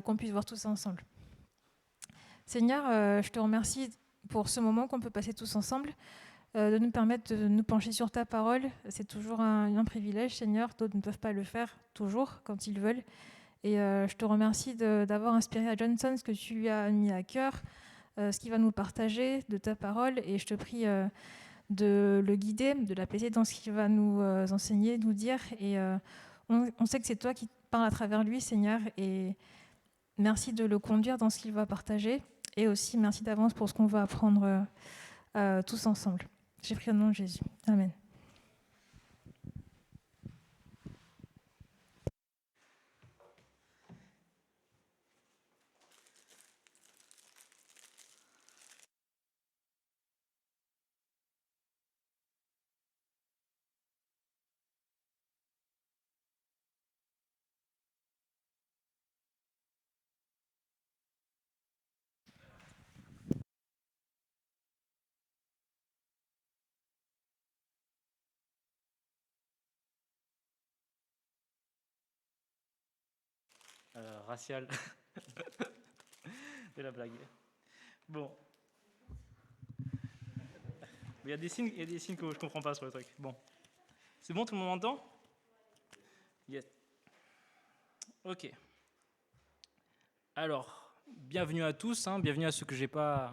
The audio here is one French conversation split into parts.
qu'on puisse voir tout ça ensemble. Seigneur, je te remercie pour ce moment qu'on peut passer tous ensemble, de nous permettre de nous pencher sur ta parole. C'est toujours un privilège, Seigneur. D'autres ne peuvent pas le faire toujours quand ils veulent. Et je te remercie d'avoir inspiré à Johnson ce que tu lui as mis à cœur, ce qu'il va nous partager de ta parole. Et je te prie de le guider, de l'apaiser dans ce qu'il va nous enseigner, nous dire. Et on sait que c'est toi qui parles à travers lui, Seigneur. Et merci de le conduire dans ce qu'il va partager. Et aussi, merci d'avance pour ce qu'on va apprendre tous ensemble. J'ai pris au nom de Jésus. Amen. Racial de la blague. Bon, il y a des signes que je comprends pas sur le truc. Bon, c'est bon, tout le monde m'entend? Yes. Ok. Alors, bienvenue à tous, bienvenue à ceux que j'ai pas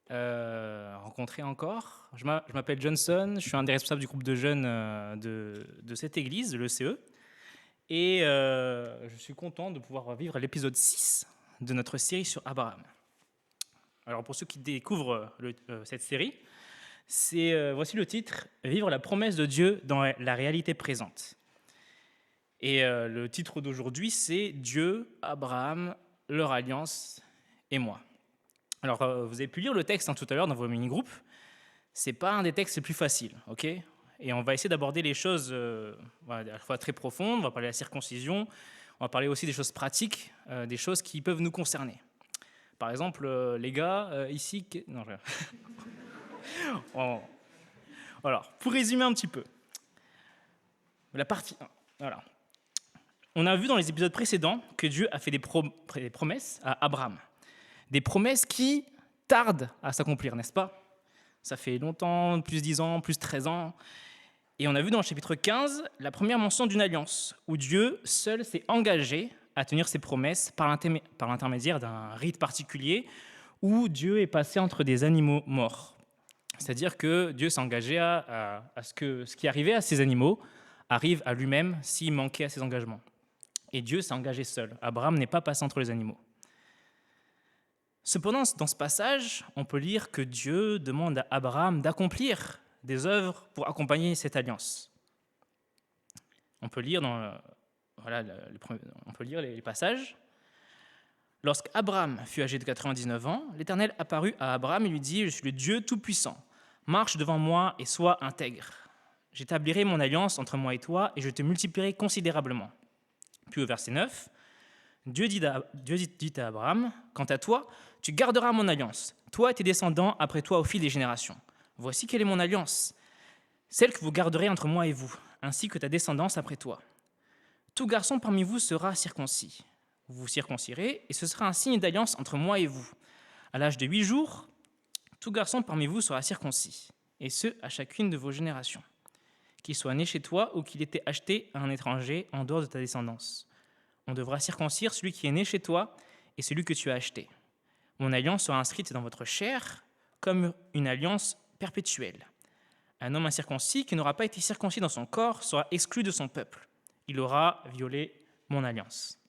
rencontrés encore. Je m'appelle Johnson, je suis un des responsables du groupe de jeunes de cette église, de l'ECE. Et je suis content de pouvoir vivre l'épisode 6 de notre série sur Abraham. Alors pour ceux qui découvrent cette série, voici le titre « Vivre la promesse de Dieu dans la réalité présente ». Et le titre d'aujourd'hui, c'est « Dieu, Abraham, leur alliance et moi ». Alors vous avez pu lire le texte tout à l'heure dans vos mini-groupes. Ce n'est pas un des textes les plus faciles, ok ? Et on va essayer d'aborder les choses à la fois très profondes, on va parler de la circoncision, on va parler aussi des choses pratiques, des choses qui peuvent nous concerner. Par exemple, les gars, ici... Non, je... Alors, pour résumer un petit peu, la partie 1, voilà. On a vu dans les épisodes précédents que Dieu a fait des promesses à Abraham. Des promesses qui tardent à s'accomplir, n'est-ce pas ? Ça fait longtemps, plus 10 ans, plus 13 ans. Et on a vu dans le chapitre 15 la première mention d'une alliance, où Dieu seul s'est engagé à tenir ses promesses par l'intermédiaire d'un rite particulier, où Dieu est passé entre des animaux morts. C'est-à-dire que Dieu s'est engagé à ce que ce qui arrivait à ces animaux arrive à lui-même s'il manquait à ses engagements. Et Dieu s'est engagé seul. Abraham n'est pas passé entre les animaux. Cependant, dans ce passage, on peut lire que Dieu demande à Abraham d'accomplir des œuvres pour accompagner cette alliance. On peut lire, on peut lire les passages. Lorsqu'Abraham fut âgé de 99 ans, l'Éternel apparut à Abraham et lui dit « Je suis le Dieu Tout-Puissant. Marche devant moi et sois intègre. J'établirai mon alliance entre moi et toi et je te multiplierai considérablement. » Puis au verset 9, Dieu dit à Abraham « Quant à toi, tu garderas mon alliance, toi et tes descendants après toi au fil des générations. Voici quelle est mon alliance, celle que vous garderez entre moi et vous, ainsi que ta descendance après toi. Tout garçon parmi vous sera circoncis. Vous vous circoncirez, et ce sera un signe d'alliance entre moi et vous. À l'âge de 8 jours, tout garçon parmi vous sera circoncis, et ce, à chacune de vos générations. Qu'il soit né chez toi ou qu'il ait été acheté à un étranger en dehors de ta descendance. On devra circoncire celui qui est né chez toi et celui que tu as acheté. Mon alliance sera inscrite dans votre chair comme une alliance perpétuelle. Un homme incirconcis qui n'aura pas été circoncis dans son corps sera exclu de son peuple. Il aura violé mon alliance. »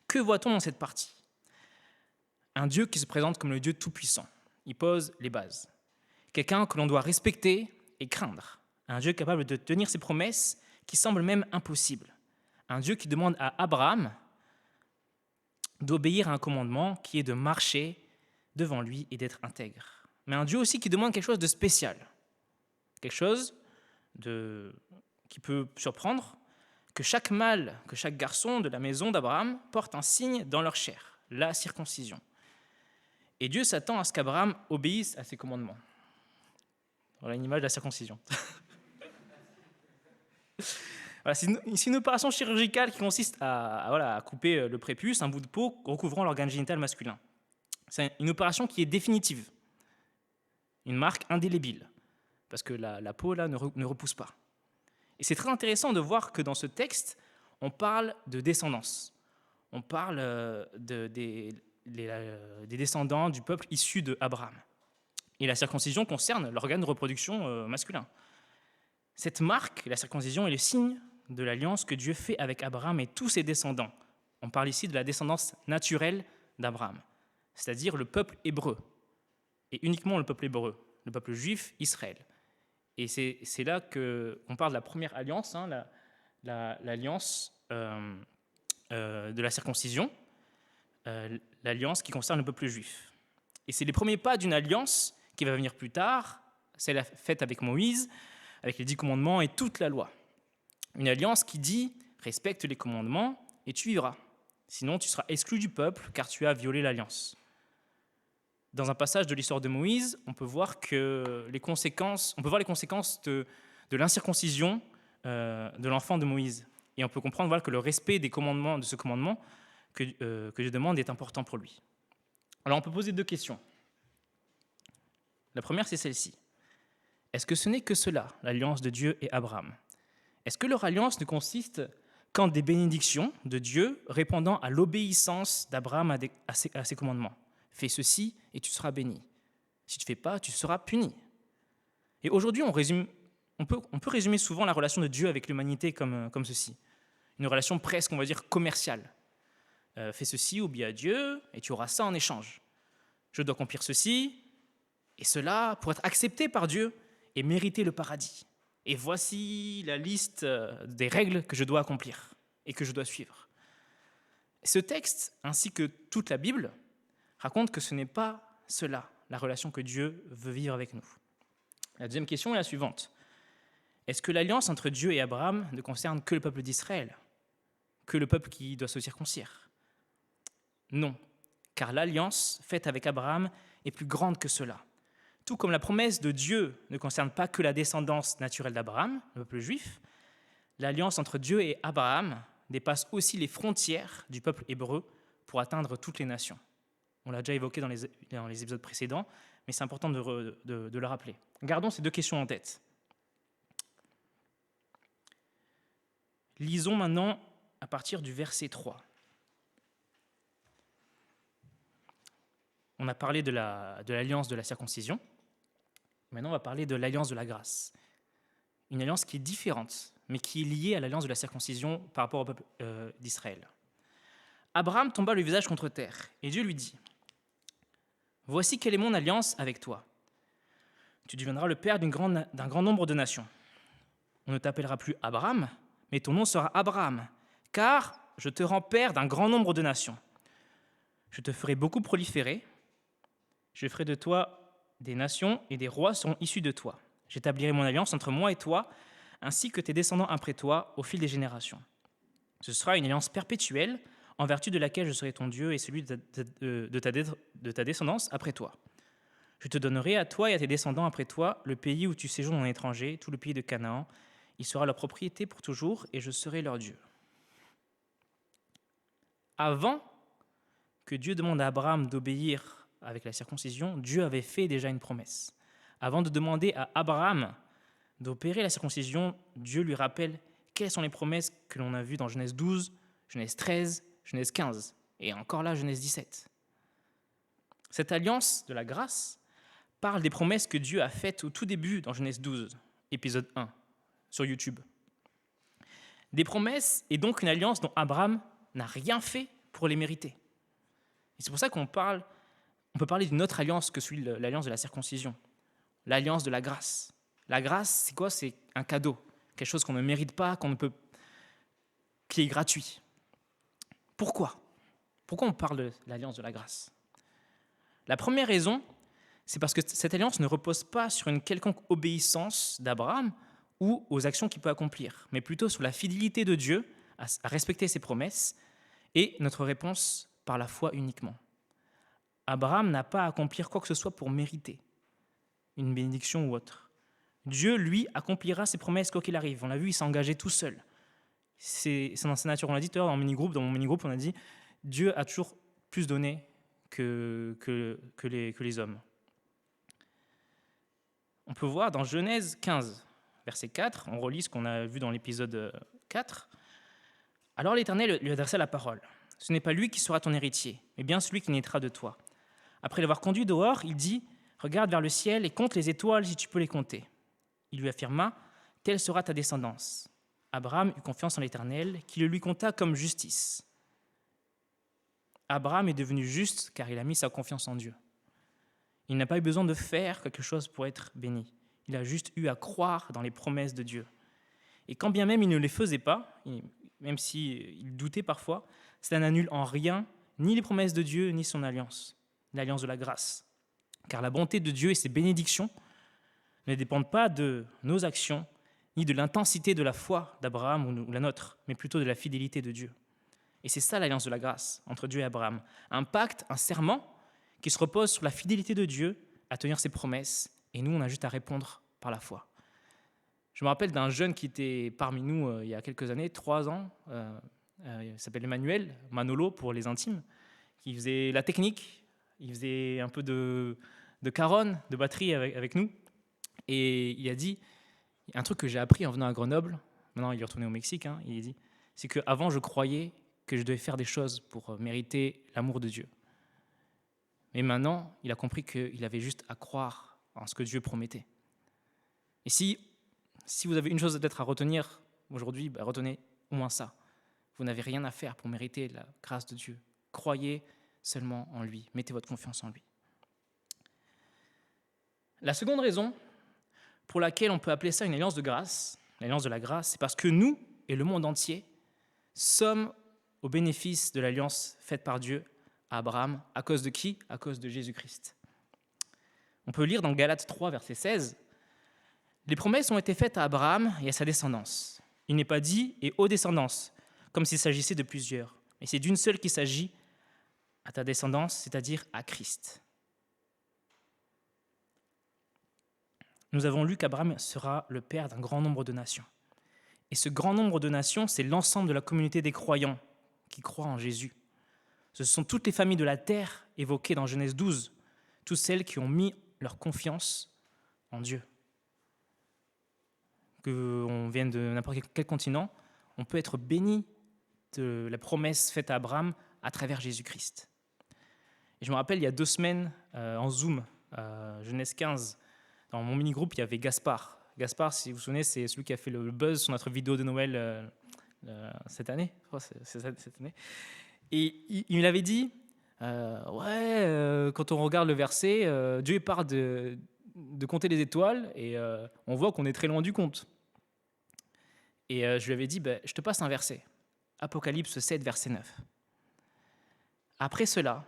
Que voit-on dans cette partie ? Un Dieu qui se présente comme le Dieu tout-puissant. Il pose les bases. Quelqu'un que l'on doit respecter et craindre. Un Dieu capable de tenir ses promesses qui semblent même impossibles. Un Dieu qui demande à Abraham d'obéir à un commandement qui est de marcher devant lui et d'être intègre. Mais un Dieu aussi qui demande quelque chose de spécial. Quelque chose qui peut surprendre, que chaque mâle, que chaque garçon de la maison d'Abraham porte un signe dans leur chair, la circoncision. Et Dieu s'attend à ce qu'Abraham obéisse à ses commandements. Voilà une image de la circoncision. Voilà, c'est une opération chirurgicale qui consiste à couper le prépuce, un bout de peau recouvrant l'organe génital masculin. C'est une opération qui est définitive, une marque indélébile, parce que la peau là ne repousse pas. Et c'est très intéressant de voir que dans ce texte, on parle de descendance. On parle des descendants du peuple issu d'Abraham. Et la circoncision concerne l'organe de reproduction masculin. Cette marque, la circoncision, est le signe de l'alliance que Dieu fait avec Abraham et tous ses descendants. On parle ici de la descendance naturelle d'Abraham, c'est-à-dire le peuple hébreu, et uniquement le peuple hébreu, le peuple juif, Israël. Et c'est là qu'on parle de la première alliance, l'alliance de la circoncision, l'alliance qui concerne le peuple juif. Et c'est les premiers pas d'une alliance qui va venir plus tard, celle faite avec Moïse, avec les 10 commandements et toute la loi. Une alliance qui dit « respecte les commandements et tu vivras. Sinon tu seras exclu du peuple car tu as violé l'alliance. » Dans un passage de l'histoire de Moïse, on peut voir les conséquences de l'incirconcision de l'enfant de Moïse. Et on peut comprendre que le respect des commandements, de ce commandement que Dieu demande est important pour lui. Alors on peut poser 2 questions. La première, c'est celle-ci. Est-ce que ce n'est que cela, l'alliance de Dieu et Abraham? Est-ce que leur alliance ne consiste qu'en des bénédictions de Dieu répondant à l'obéissance d'Abraham à ses commandements? Fais ceci et tu seras béni. Si tu ne fais pas, tu seras puni. Et aujourd'hui, on peut résumer souvent la relation de Dieu avec l'humanité comme ceci. Une relation presque, on va dire, commerciale. Fais ceci, obéis à Dieu, et tu auras ça en échange. Je dois accomplir ceci et cela pour être accepté par Dieu et mériter le paradis. Et voici la liste des règles que je dois accomplir et que je dois suivre. Ce texte, ainsi que toute la Bible, raconte que ce n'est pas cela, la relation que Dieu veut vivre avec nous. La deuxième question est la suivante. Est-ce que l'alliance entre Dieu et Abraham ne concerne que le peuple d'Israël, que le peuple qui doit se circoncire? Non, car l'alliance faite avec Abraham est plus grande que cela. Tout comme la promesse de Dieu ne concerne pas que la descendance naturelle d'Abraham, le peuple juif, l'alliance entre Dieu et Abraham dépasse aussi les frontières du peuple hébreu pour atteindre toutes les nations. On l'a déjà évoqué dans les épisodes précédents, mais c'est important de le rappeler. Gardons ces 2 questions en tête. Lisons maintenant à partir du verset 3. On a parlé de l'alliance de la circoncision. Maintenant, on va parler de l'alliance de la grâce. Une alliance qui est différente, mais qui est liée à l'alliance de la circoncision par rapport au peuple d'Israël. Abraham tomba le visage contre terre, et Dieu lui dit « Voici quelle est mon alliance avec toi. Tu deviendras le père d'un grand nombre de nations. On ne t'appellera plus Abraham, mais ton nom sera Abraham, car je te rends père d'un grand nombre de nations. Je te ferai beaucoup proliférer. Je ferai de toi des nations et des rois seront issus de toi. J'établirai mon alliance entre moi et toi, ainsi que tes descendants après toi, au fil des générations. Ce sera une alliance perpétuelle, en vertu de laquelle je serai ton Dieu et celui de ta descendance après toi. Je te donnerai à toi et à tes descendants après toi le pays où tu séjournes en étranger, tout le pays de Canaan. Il sera leur propriété pour toujours, et je serai leur Dieu. » Avant que Dieu demande à Abraham d'obéir avec la circoncision, Dieu avait fait déjà une promesse. Avant de demander à Abraham d'opérer la circoncision, Dieu lui rappelle quelles sont les promesses que l'on a vues dans Genèse 12, Genèse 13, Genèse 15, et encore là, Genèse 17. Cette alliance de la grâce parle des promesses que Dieu a faites au tout début dans Genèse 12, épisode 1, sur YouTube. Des promesses et donc une alliance dont Abraham n'a rien fait pour les mériter. Et c'est pour ça on peut parler d'une autre alliance que l'alliance de la circoncision, l'alliance de la grâce. La grâce, c'est quoi? C'est un cadeau, quelque chose qu'on ne mérite pas, qui est gratuit. Pourquoi on parle de l'alliance de la grâce? La première raison, c'est parce que cette alliance ne repose pas sur une quelconque obéissance d'Abraham ou aux actions qu'il peut accomplir, mais plutôt sur la fidélité de Dieu à respecter ses promesses et notre réponse par la foi uniquement. Abraham n'a pas à accomplir quoi que ce soit pour mériter une bénédiction ou autre. Dieu, lui, accomplira ses promesses quoi qu'il arrive. On l'a vu, il s'est engagé tout seul. C'est dans sa nature. On l'a dit tout à l'heure dans mon mini-groupe, on a dit Dieu a toujours plus donné que les hommes. On peut voir dans Genèse 15, verset 4, on relit ce qu'on a vu dans l'épisode 4. Alors l'Éternel lui adressa la parole. Ce n'est pas lui qui sera ton héritier, mais bien celui qui naîtra de toi. Après l'avoir conduit dehors, il dit « Regarde vers le ciel et compte les étoiles si tu peux les compter. » Il lui affirma « Telle sera ta descendance. » Abraham eut confiance en l'Éternel, qui le lui compta comme justice. Abraham est devenu juste car il a mis sa confiance en Dieu. Il n'a pas eu besoin de faire quelque chose pour être béni. Il a juste eu à croire dans les promesses de Dieu. Et quand bien même il ne les faisait pas, même s'il doutait parfois, cela n'annule en rien ni les promesses de Dieu, ni son alliance, l'alliance de la grâce. Car la bonté de Dieu et ses bénédictions ne dépendent pas de nos actions, ni de l'intensité de la foi d'Abraham ou la nôtre, mais plutôt de la fidélité de Dieu. Et c'est ça l'alliance de la grâce entre Dieu et Abraham. Un pacte, un serment qui se repose sur la fidélité de Dieu à tenir ses promesses, et nous, on a juste à répondre par la foi. Je me rappelle d'un jeune qui était parmi nous il y a quelques années, 3 ans, il s'appelle Emmanuel, Manolo pour les intimes, qui faisait la technique, il faisait un peu de caronne, de batterie avec nous, et il a dit, un truc que j'ai appris en venant à Grenoble, maintenant il est retourné au Mexique, il a dit, c'est qu'avant je croyais que je devais faire des choses pour mériter l'amour de Dieu. Mais maintenant, il a compris qu'il avait juste à croire en ce que Dieu promettait. Et si vous avez une chose peut-être à retenir aujourd'hui, retenez au moins ça. Vous n'avez rien à faire pour mériter la grâce de Dieu. Croyez seulement en lui. Mettez votre confiance en lui. La seconde raison pour laquelle on peut appeler ça une alliance de grâce, l'alliance de la grâce, c'est parce que nous et le monde entier sommes au bénéfice de l'alliance faite par Dieu à Abraham. À cause de qui ? À cause de Jésus-Christ. On peut lire dans Galates 3, verset 16, « Les promesses ont été faites à Abraham et à sa descendance. Il n'est pas dit « et aux descendances », comme s'il s'agissait de plusieurs, mais c'est d'une seule qu'il s'agit, à ta descendance, c'est-à-dire à Christ. » Nous avons lu qu'Abraham sera le père d'un grand nombre de nations. Et ce grand nombre de nations, c'est l'ensemble de la communauté des croyants qui croient en Jésus. Ce sont toutes les familles de la terre évoquées dans Genèse 12, toutes celles qui ont mis leur confiance en Dieu. Qu'on vienne de n'importe quel continent, on peut être béni de la promesse faite à Abraham à travers Jésus-Christ. Et je me rappelle, il y a 2 semaines, en Zoom, Genèse 15, dans mon mini-groupe, il y avait Gaspard. Gaspard, si vous vous souvenez, c'est celui qui a fait le buzz sur notre vidéo de Noël cette année. Je crois que c'est cette année. Et il m'avait dit, quand on regarde le verset, Dieu parle de compter les étoiles et on voit qu'on est très loin du compte. Et je lui avais dit, je te passe un verset, Apocalypse 7, verset 9. Après cela,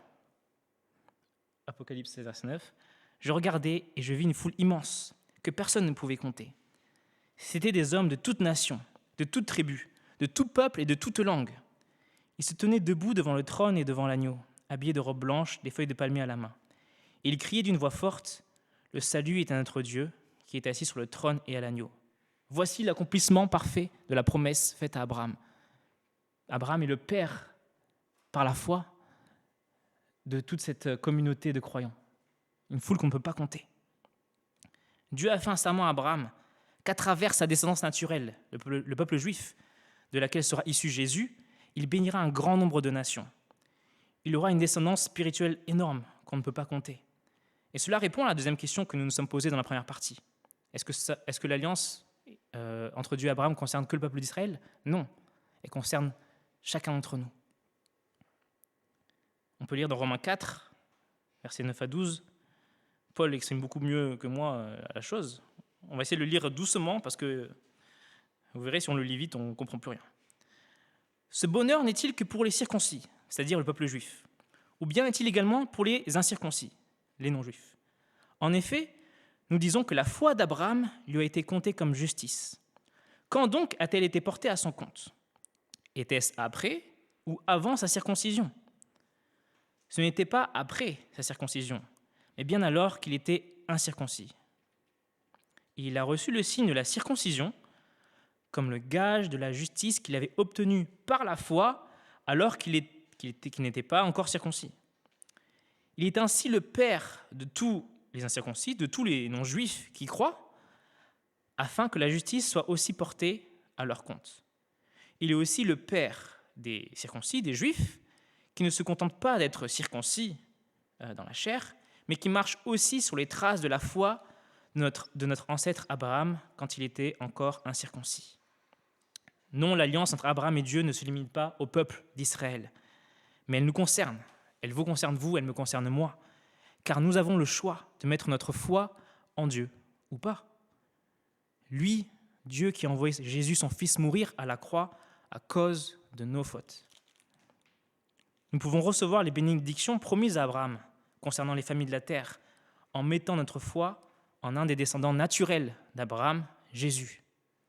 Apocalypse 7, verset 9, je regardais et je vis une foule immense que personne ne pouvait compter. C'étaient des hommes de toute nation, de toute tribu, de tout peuple et de toute langue. Ils se tenaient debout devant le trône et devant l'agneau, habillés de robes blanches, des feuilles de palmier à la main. Et ils criaient d'une voix forte, « Le salut est à notre Dieu, qui est assis sur le trône et à l'agneau. » Voici l'accomplissement parfait de la promesse faite à Abraham. Abraham est le père, par la foi, de toute cette communauté de croyants. Une foule qu'on ne peut pas compter. Dieu a fait un serment à Abraham qu'à travers sa descendance naturelle, le peuple juif, de laquelle sera issu Jésus, il bénira un grand nombre de nations. Il aura une descendance spirituelle énorme qu'on ne peut pas compter. Et cela répond à la deuxième question que nous nous sommes posée dans la première partie. Est-ce que l'alliance entre Dieu et Abraham concerne que le peuple d'Israël ? Non, elle concerne chacun d'entre nous. On peut lire dans Romains 4, versets 9 à 12. Paul exprime beaucoup mieux que moi la chose. On va essayer de le lire doucement parce que vous verrez, si on le lit vite, on ne comprend plus rien. Ce bonheur n'est-il que pour les circoncis, c'est-à-dire le peuple juif, ou bien est-il également pour les incirconcis, les non-juifs ? En effet, nous disons que la foi d'Abraham lui a été comptée comme justice. Quand donc a-t-elle été portée à son compte ? Était-ce après ou avant sa circoncision ? Ce n'était pas après sa circoncision, mais bien alors qu'il était incirconcis. Il a reçu le signe de la circoncision comme le gage de la justice qu'il avait obtenue par la foi alors qu'il n'était pas encore circoncis. Il est ainsi le père de tous les incirconcis, de tous les non-juifs qui croient, afin que la justice soit aussi portée à leur compte. Il est aussi le père des circoncis, des juifs, qui ne se contentent pas d'être circoncis dans la chair, mais qui marchent aussi sur les traces de la foi de notre ancêtre Abraham quand il était encore incirconcis. Non, l'alliance entre Abraham et Dieu ne se limite pas au peuple d'Israël, mais elle nous concerne. Elle vous concerne vous, elle me concerne moi, car nous avons le choix de mettre notre foi en Dieu ou pas. Lui, Dieu qui a envoyé Jésus, son Fils, mourir à la croix à cause de nos fautes. Nous pouvons recevoir les bénédictions promises à Abraham concernant les familles de la terre en mettant notre foi en un des descendants naturels d'Abraham, Jésus.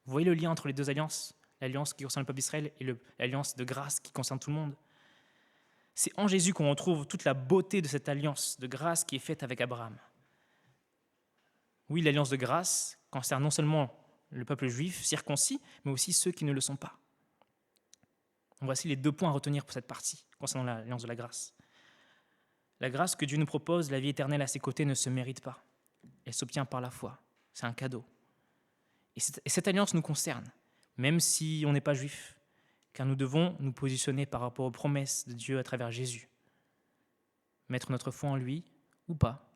Vous voyez le lien entre les deux alliances, l'alliance qui concerne le peuple d'Israël et l'alliance de grâce qui concerne tout le monde. C'est en Jésus qu'on retrouve toute la beauté de cette alliance de grâce qui est faite avec Abraham. Oui, l'alliance de grâce concerne non seulement le peuple juif circoncis, mais aussi ceux qui ne le sont pas. Donc voici les 2 points à retenir pour cette partie concernant l'alliance de la grâce. La grâce que Dieu nous propose, la vie éternelle à ses côtés, ne se mérite pas. Elle s'obtient par la foi. C'est un cadeau. Et cette alliance nous concerne, même si on n'est pas juif, car nous devons nous positionner par rapport aux promesses de Dieu à travers Jésus. Mettre notre foi en lui ou pas.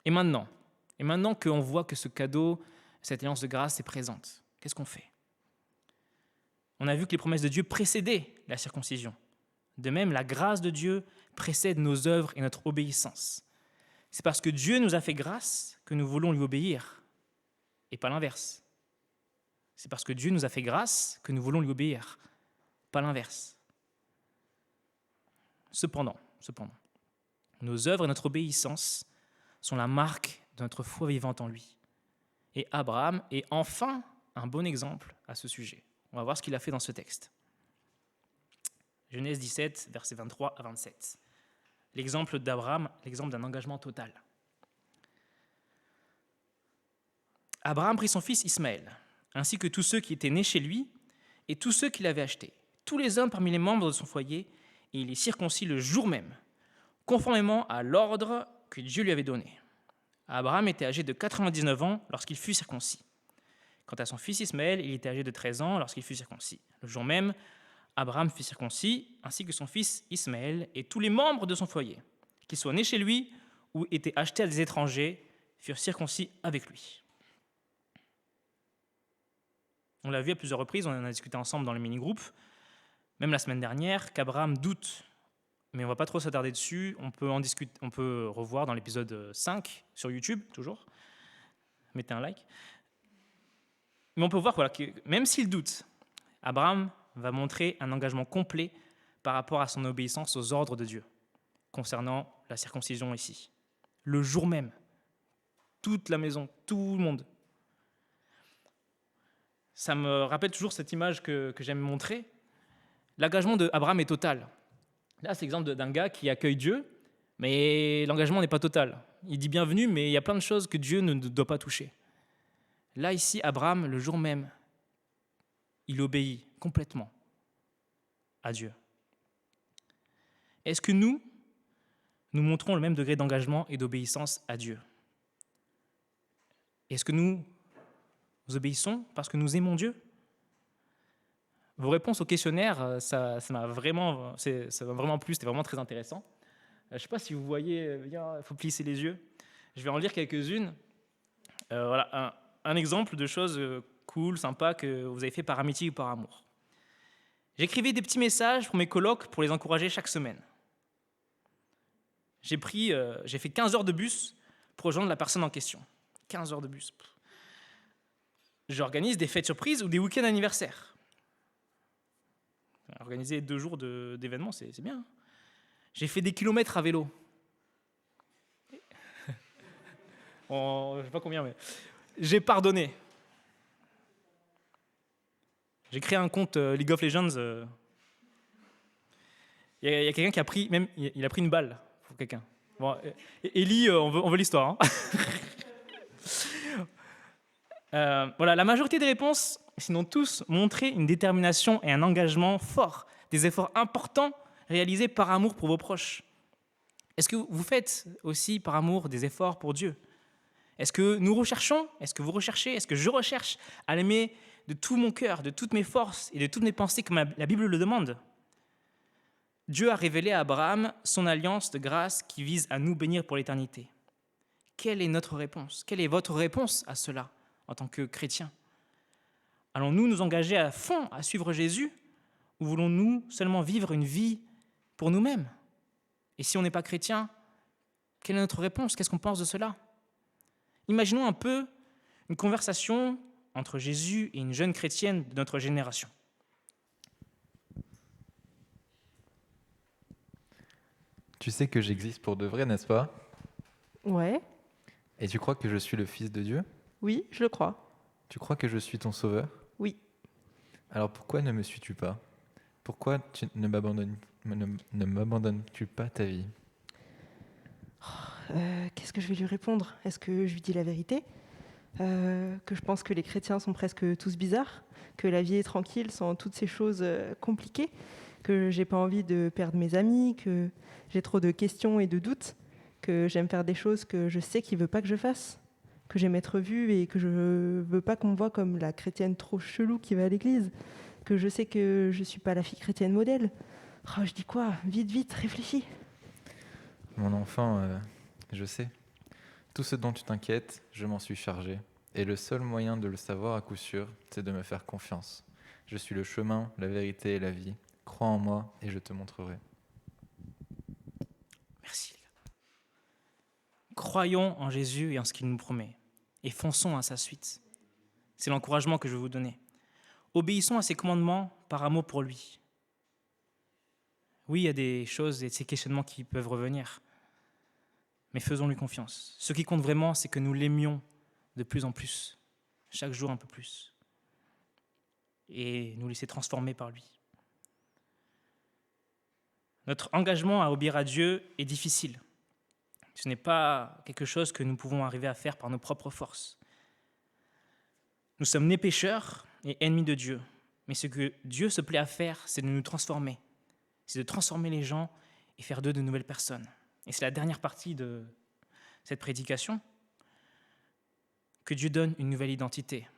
Et maintenant qu'on voit que ce cadeau, cette alliance de grâce est présente, qu'est-ce qu'on fait ? On a vu que les promesses de Dieu précédaient la circoncision. De même, la grâce de Dieu précède nos œuvres et notre obéissance. C'est parce que Dieu nous a fait grâce que nous voulons lui obéir, et pas l'inverse. C'est parce que Dieu nous a fait grâce que nous voulons lui obéir, pas l'inverse. Cependant, nos œuvres et notre obéissance sont la marque de notre foi vivante en lui. Et Abraham est enfin un bon exemple à ce sujet. On va voir ce qu'il a fait dans ce texte. Genèse 17, versets 23 à 27. L'exemple d'Abraham, l'exemple d'un engagement total. Abraham prit son fils Ismaël, ainsi que tous ceux qui étaient nés chez lui et tous ceux qu'il avait achetés, tous les hommes parmi les membres de son foyer, et il les circoncit le jour même, conformément à l'ordre que Dieu lui avait donné. Abraham était âgé de 99 ans lorsqu'il fut circoncis. Quant à son fils Ismaël, il était âgé de 13 ans lorsqu'il fut circoncis. Le jour même, Abraham fut circoncis, ainsi que son fils Ismaël et tous les membres de son foyer, qu'ils soient nés chez lui ou étaient achetés à des étrangers, furent circoncis avec lui. On l'a vu à plusieurs reprises, on en a discuté ensemble dans le mini-groupe, même la semaine dernière, qu'Abraham doute, mais on ne va pas trop s'attarder dessus, on peut en discuter, on peut revoir dans l'épisode 5 sur YouTube, toujours. Mettez un like. Mais on peut voir que même s'il doute, Abraham va montrer un engagement complet par rapport à son obéissance aux ordres de Dieu, concernant la circoncision ici. Le jour même, toute la maison, tout le monde. Ça me rappelle toujours cette image que j'aime montrer. L'engagement d'Abraham est total. Là, c'est l'exemple d'un gars qui accueille Dieu, mais l'engagement n'est pas total. Il dit bienvenue, mais il y a plein de choses que Dieu ne doit pas toucher. Là, ici, Abraham, le jour même, il obéit complètement à Dieu. Est-ce que nous montrons le même degré d'engagement et d'obéissance à Dieu ? Est-ce que nous obéissons parce que nous aimons Dieu ? Vos réponses au questionnaire, ça m'a vraiment plu, c'était vraiment très intéressant. Je ne sais pas si vous voyez, il faut plisser les yeux. Je vais en lire quelques-unes. Voilà, un exemple de choses cool, sympa, que vous avez fait par amitié ou par amour. J'écrivais des petits messages pour mes colocs pour les encourager chaque semaine. J'ai fait 15 heures de bus pour rejoindre la personne en question. 15 heures de bus. J'organise des fêtes surprises ou des week-ends anniversaires. Organiser 2 jours d'événements, c'est bien. J'ai fait des kilomètres à vélo. Je ne sais pas combien, mais j'ai pardonné. J'ai créé un compte League of Legends. Il y a quelqu'un qui a pris, même, il a pris une balle pour quelqu'un. Bon, Ellie, on veut l'histoire. Hein. Voilà, la majorité des réponses, sinon tous, montraient une détermination et un engagement fort, des efforts importants réalisés par amour pour vos proches. Est-ce que vous faites aussi par amour des efforts pour Dieu? Est-ce que nous recherchons, est-ce que vous recherchez, est-ce que je recherche à l'aimer de tout mon cœur, de toutes mes forces et de toutes mes pensées comme la Bible le demande? Dieu a révélé à Abraham son alliance de grâce qui vise à nous bénir pour l'éternité. Quelle est notre réponse? Quelle est votre réponse à cela en tant que chrétien? Allons-nous nous engager à fond à suivre Jésus ou voulons-nous seulement vivre une vie pour nous-mêmes? Et si on n'est pas chrétien, quelle est notre réponse? Qu'est-ce qu'on pense de cela? Imaginons un peu une conversation entre Jésus et une jeune chrétienne de notre génération. Tu sais que j'existe pour de vrai, n'est-ce pas? Ouais, Et tu crois que je suis le Fils de Dieu? oui, je le crois. Tu crois que je suis ton sauveur? Oui. Alors pourquoi ne me suis-tu pas? Pourquoi ne m'abandonnes-tu pas ta vie? Qu'est-ce que je vais lui répondre? Est-ce que je lui dis la vérité? Que je pense que les chrétiens sont presque tous bizarres? Que la vie est tranquille sans toutes ces choses compliquées? Que j'ai pas envie de perdre mes amis? Que j'ai trop de questions et de doutes? Que j'aime faire des choses que je sais qu'il veut pas que je fasse? Que j'aime être vue et que je veux pas qu'on me voit comme la chrétienne trop chelou qui va à l'église? Que je sais que je suis pas la fille chrétienne modèle? Oh, je dis quoi? Vite, vite, réfléchis. Mon enfant, je sais. Tout ce dont tu t'inquiètes, je m'en suis chargé. Et le seul moyen de le savoir à coup sûr, c'est de me faire confiance. Je suis le chemin, la vérité et la vie. Crois en moi et je te montrerai. Merci. Croyons en Jésus et en ce qu'il nous promet, et fonçons à sa suite. C'est l'encouragement que je vais vous donner. Obéissons à ses commandements par amour pour lui. Oui, il y a des choses et ces questionnements qui peuvent revenir, mais faisons-lui confiance. Ce qui compte vraiment, c'est que nous l'aimions de plus en plus, chaque jour un peu plus, et nous laisser transformer par lui. Notre engagement à obéir à Dieu est difficile. Ce n'est pas quelque chose que nous pouvons arriver à faire par nos propres forces. Nous sommes nés pécheurs et ennemis de Dieu. Mais ce que Dieu se plaît à faire, c'est de nous transformer. C'est de transformer les gens et faire d'eux de nouvelles personnes. Et c'est la dernière partie de cette prédication, que Dieu donne une nouvelle identité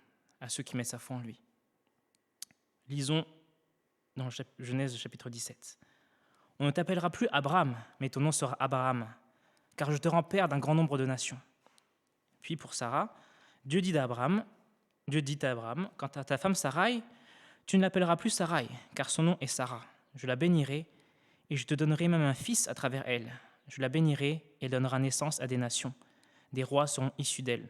à ceux qui mettent sa foi en lui. Lisons dans Genèse chapitre 17. On ne t'appellera plus Abraham, mais ton nom sera Abraham, car je te rends père d'un grand nombre de nations. Puis pour Sarah, Dieu dit à Abraham, quant à ta femme Sarai, tu ne l'appelleras plus Sarai, car son nom est Sarah. Je la bénirai, et je te donnerai même un fils à travers elle. Je la bénirai, et elle donnera naissance à des nations. Des rois seront issus d'elle.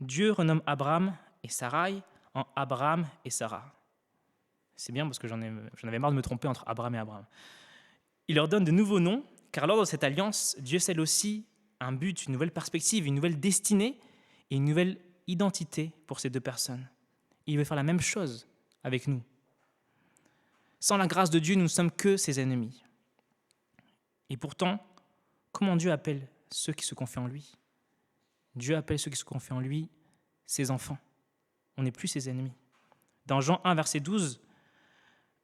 Dieu renomme Abraham et Sarai en Abraham et Sarah. C'est bien parce que j'en avais marre de me tromper entre Abraham et Abraham. Il leur donne de nouveaux noms, car lors de cette alliance, Dieu scelle aussi un but, une nouvelle perspective, une nouvelle destinée et une nouvelle identité pour ces deux personnes. Il veut faire la même chose avec nous. Sans la grâce de Dieu, nous ne sommes que ses ennemis. Et pourtant, comment Dieu appelle ceux qui se confient en lui? Dieu appelle ceux qui se confient en lui ses enfants. On n'est plus ses ennemis. Dans Jean 1, verset 12,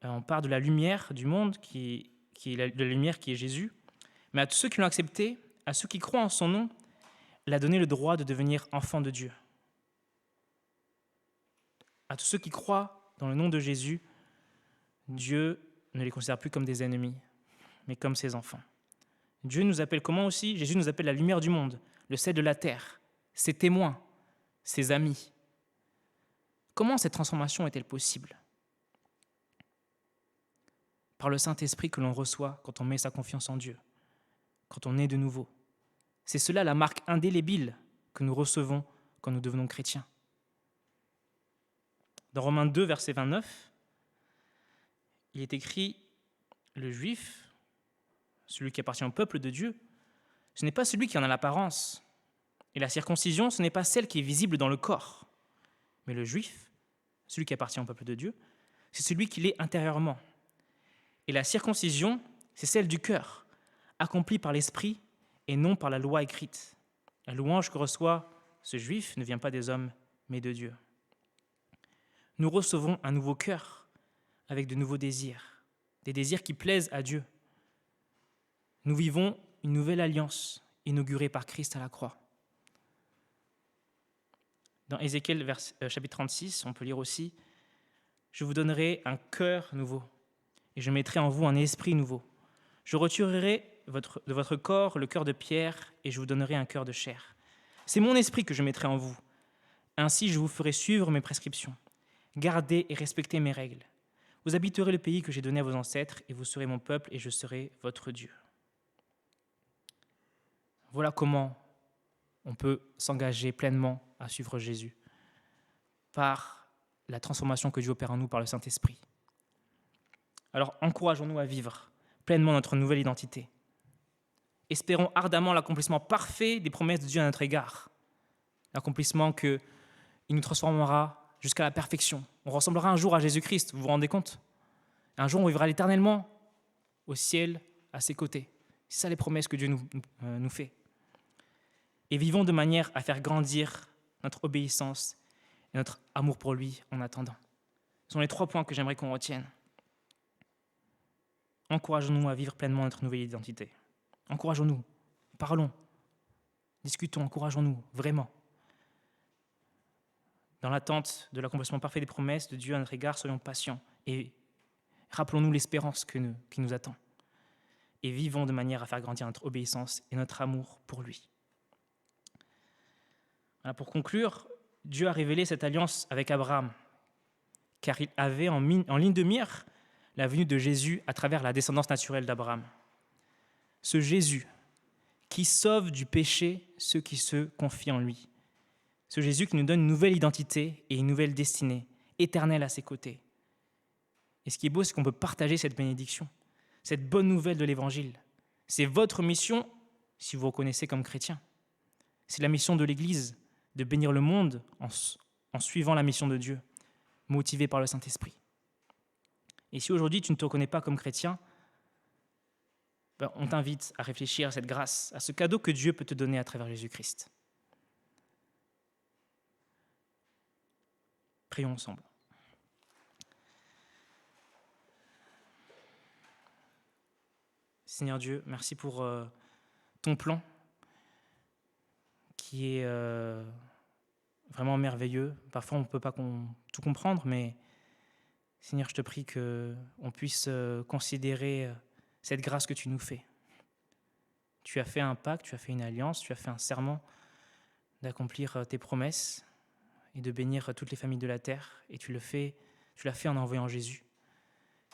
on parle de la lumière du monde, de la lumière qui est Jésus. Mais à tous ceux qui l'ont accepté, à ceux qui croient en son nom, il a donné le droit de devenir enfants de Dieu. À tous ceux qui croient dans le nom de Jésus, Dieu ne les considère plus comme des ennemis, mais comme ses enfants. Dieu nous appelle comment aussi? Jésus nous appelle la lumière du monde, le sel de la terre, ses témoins, ses amis. Comment cette transformation est-elle possible? Par le Saint-Esprit que l'on reçoit quand on met sa confiance en Dieu, quand on est de nouveau. C'est cela la marque indélébile que nous recevons quand nous devenons chrétiens. Dans Romains 2, verset 29, il est écrit « Le juif, celui qui appartient au peuple de Dieu, ce n'est pas celui qui en a l'apparence. Et la circoncision, ce n'est pas celle qui est visible dans le corps. Mais le juif, celui qui appartient au peuple de Dieu, c'est celui qui l'est intérieurement. Et la circoncision, c'est celle du cœur, accomplie par l'esprit et non par la loi écrite. La louange que reçoit ce juif, ne vient pas des hommes, mais de Dieu. Nous recevons un nouveau cœur avec de nouveaux désirs, des désirs qui plaisent à Dieu. Nous vivons une nouvelle alliance inaugurée par Christ à la croix. Dans Ézéchiel chapitre 36, on peut lire aussi « Je vous donnerai un cœur nouveau et je mettrai en vous un esprit nouveau. Je retirerai de votre corps le cœur de pierre et je vous donnerai un cœur de chair. C'est mon esprit que je mettrai en vous. Ainsi je vous ferai suivre mes prescriptions. Gardez et respectez mes règles. Vous habiterez le pays que j'ai donné à vos ancêtres et vous serez mon peuple et je serai votre Dieu. » Voilà comment on peut s'engager pleinement à suivre Jésus, par la transformation que Dieu opère en nous par le Saint-Esprit. Alors encourageons-nous à vivre pleinement notre nouvelle identité. Espérons ardemment l'accomplissement parfait des promesses de Dieu à notre égard. L'accomplissement qu'il nous transformera jusqu'à la perfection. On ressemblera un jour à Jésus-Christ, vous vous rendez compte ? Un jour on vivra éternellement au ciel à ses côtés. C'est ça les promesses que Dieu nous fait. Et vivons de manière à faire grandir notre obéissance et notre amour pour lui en attendant. Ce sont les 3 points que j'aimerais qu'on retienne. Encourageons-nous à vivre pleinement notre nouvelle identité. Encourageons-nous, parlons, discutons, encourageons-nous, vraiment. Dans l'attente de l'accomplissement parfait des promesses de Dieu à notre égard, soyons patients et rappelons-nous l'espérance qui nous attend. Et vivons de manière à faire grandir notre obéissance et notre amour pour lui. Alors pour conclure, Dieu a révélé cette alliance avec Abraham, car il avait en ligne de mire la venue de Jésus à travers la descendance naturelle d'Abraham. Ce Jésus qui sauve du péché ceux qui se confient en lui. Ce Jésus qui nous donne une nouvelle identité et une nouvelle destinée, éternelle à ses côtés. Et ce qui est beau, c'est qu'on peut partager cette bénédiction, cette bonne nouvelle de l'Évangile. C'est votre mission si vous vous reconnaissez comme chrétien. C'est la mission de l'Église, de bénir le monde en suivant la mission de Dieu, motivé par le Saint-Esprit. Et si aujourd'hui tu ne te reconnais pas comme chrétien, on t'invite à réfléchir à cette grâce, à ce cadeau que Dieu peut te donner à travers Jésus-Christ. Prions ensemble. Seigneur Dieu, merci pour ton plan qui est vraiment merveilleux. Parfois, on ne peut pas tout comprendre, mais Seigneur, je te prie qu'on puisse considérer cette grâce que tu nous fais. Tu as fait un pacte, tu as fait une alliance, tu as fait un serment d'accomplir tes promesses et de bénir toutes les familles de la terre. Et tu l'as fait en envoyant Jésus.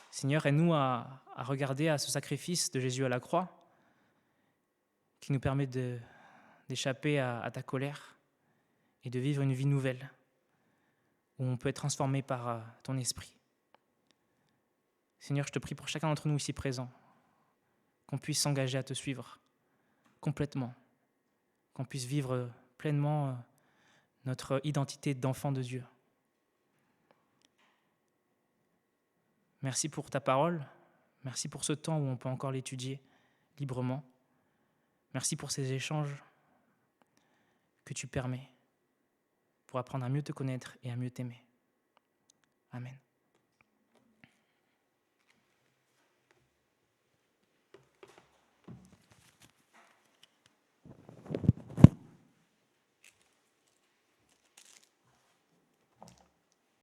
Seigneur, aide-nous à regarder à ce sacrifice de Jésus à la croix qui nous permet d'échapper à ta colère et de vivre une vie nouvelle où on peut être transformé par ton esprit. Seigneur, je te prie pour chacun d'entre nous ici présents qu'on puisse s'engager à te suivre complètement, qu'on puisse vivre pleinement notre identité d'enfant de Dieu. Merci pour ta parole, merci pour ce temps où on peut encore l'étudier librement. Merci pour ces échanges que tu permets pour apprendre à mieux te connaître et à mieux t'aimer. Amen.